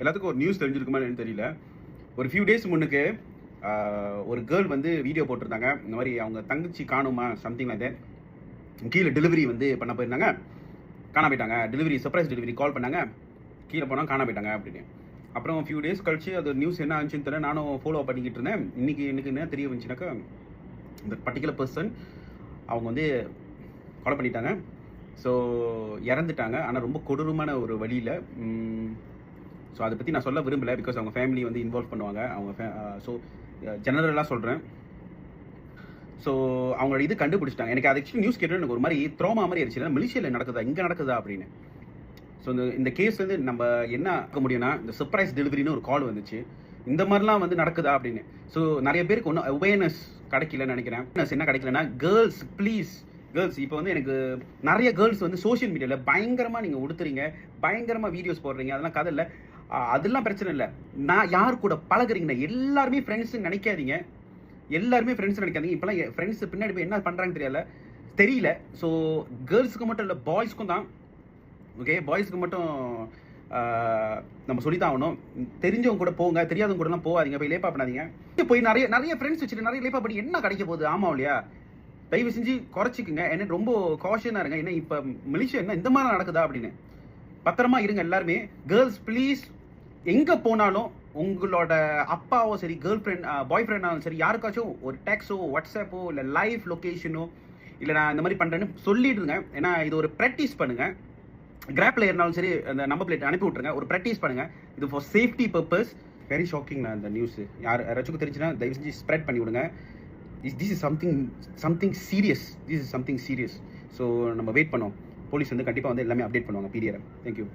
எல்லாத்துக்கும் ஒரு நியூஸ் தெரிஞ்சிருக்குமா தெரியல. ஒரு ஃபியூ டேஸ் முன்னுக்கு ஒரு கேர்ள் வந்து வீடியோ போட்டிருந்தாங்க. இந்த மாதிரி அவங்க தங்கச்சி காணுமா சம்திங் லைக் தட். கீழே டெலிவரி வந்து பண்ண போயிருந்தாங்க, காணா போயிட்டாங்க. டெலிவரி சர்ப்ரைஸ் டெலிவரி கால் பண்ணாங்க, கீழே போனால் காணா போயிட்டாங்க அப்படின்னு. அப்புறம் ஃபியூ டேஸ் கழிச்சு அது நியூஸ் என்ன ஆச்சுன்னு தெரியல. நானும் ஃபாலோ பண்ணிக்கிட்டு இருந்தேன். எனக்கு என்ன தெரிய வந்துச்சுனாக்கா, இந்த பர்டிகுலர் பர்சன் அவங்க வந்து கொலை பண்ணிட்டாங்க. ஸோ இறந்துட்டாங்க. ஆனால் ரொம்ப கொடூரமான ஒரு வழியில். ஸோ அதை பற்றி நான் சொல்ல விரும்பலை, பிகாஸ் அவங்க ஃபேமிலி வந்து இன்வால்வ் பண்ணுவாங்க. அவங்க ஸோ ஜெனரலாக சொல்கிறேன். ஸோ அவங்களோட இது கண்டுபிடிச்சிட்டாங்க. எனக்கு அது ஆக்சுவலி நியூஸ் கேட்டு எனக்கு ஒரு மாதிரி த்ரோமா மாதிரி ஆயிடுச்சு. மலேசியாவில் நடக்குதா, இங்கே நடக்குதா அப்படின்னு. ஸோ இந்த கேஸ் வந்து நம்ம என்ன ஆக்க முடியும்னா, இந்த சர்ப்ரைஸ் டெலிவரின்னு ஒரு கால் வந்துச்சு. இந்த மாதிரிலாம் வந்து நடக்குதா அப்படின்னு. ஸோ நிறைய பேருக்கு ஒன்றும் அவேர்னஸ் கிடைக்கலன்னு நினைக்கிறேன். என்ன கிடைக்கலன்னா, கேர்ள்ஸ் ப்ளீஸ், கேர்ள்ஸ் இப்போ வந்து எனக்கு நிறைய கேர்ள்ஸ் வந்து சோஷியல் மீடியாவில் பயங்கரமாக நீங்கள் உடுத்துறீங்க, பயங்கரமாக வீடியோஸ் போடுறீங்க. அதெல்லாம் கதை இல்லை, அதெல்லாம் பிரச்சனை இல்லை. நான் யார் கூட பழகுறீங்கன்னா எல்லாருமே ஃப்ரெண்ட்ஸுன்னு நினைக்காதீங்க. எல்லாருமே ஃப்ரெண்ட்ஸ் நினைக்காதீங்க. இப்போலாம் ஃப்ரெண்ட்ஸ் பின்னாடி போய் என்ன பண்ணுறாங்கன்னு தெரியல. ஸோ கேர்ள்ஸுக்கு மட்டும் இல்லை, பாய்ஸ்க்கும் தான். ஓகே, பாய்ஸ்க்கு மட்டும் நம்ம சொல்லித்தான் ஆகணும். தெரிஞ்சவங்க கூட போங்க, தெரியாதவங்க கூடலாம் போகாதீங்க. போய் லேப்பா பண்ணாதீங்க. போய் நிறைய ஃப்ரெண்ட்ஸ் வச்சுட்டு நிறைய லேப்பா பண்ணி என்ன கிடைக்க போகுது? ஆமாம் இல்லையா? தயவு செஞ்சு குறைச்சிக்குங்க. என்ன ரொம்ப காஷனாக இருங்க. என்ன இப்போ மலேசியா என்ன இந்த மாதிரி நடக்குதா அப்படின்னு. பத்திரமா இருங்க எல்லாருமே. கேர்ள்ஸ் ப்ளீஸ், எங்கே போனாலும் உங்களோட அப்பாவோ சரி, கேர்ள் ஃப்ரெண்ட் பாய் ஃப்ரெண்டாலும் சரி, யாருக்காச்சும் ஒரு டெக்ஸோ வாட்ஸ்அப்போ இல்லை லைவ் லொக்கேஷனோ இல்லை நான் இந்த மாதிரி பண்ணுறேன்னு சொல்லிடுங்க. ஏன்னா இது ஒரு ப்ராக்டிஸ் பண்ணுங்கள். கிராப்பில் இருந்தாலும் சரி, அந்த நம்பர் பிளேட் அனுப்பி விட்ருங்க. ஒரு ப்ராக்டிஸ் பண்ணுங்கள். இது for safety purpose. Very shocking அந்த நியூஸ். யாராச்சும் தெரிஞ்சுன்னா தயவு செஞ்சு ஸ்ப்ரெட் பண்ணி விடுங்க. This is something serious. So நம்ம வெயிட் பண்ணோம். போலீஸ் வந்து கண்டிப்பாக வந்து எல்லாமே அப்டேட் பண்ணுவாங்க. பீரியட். தேங்க்யூ.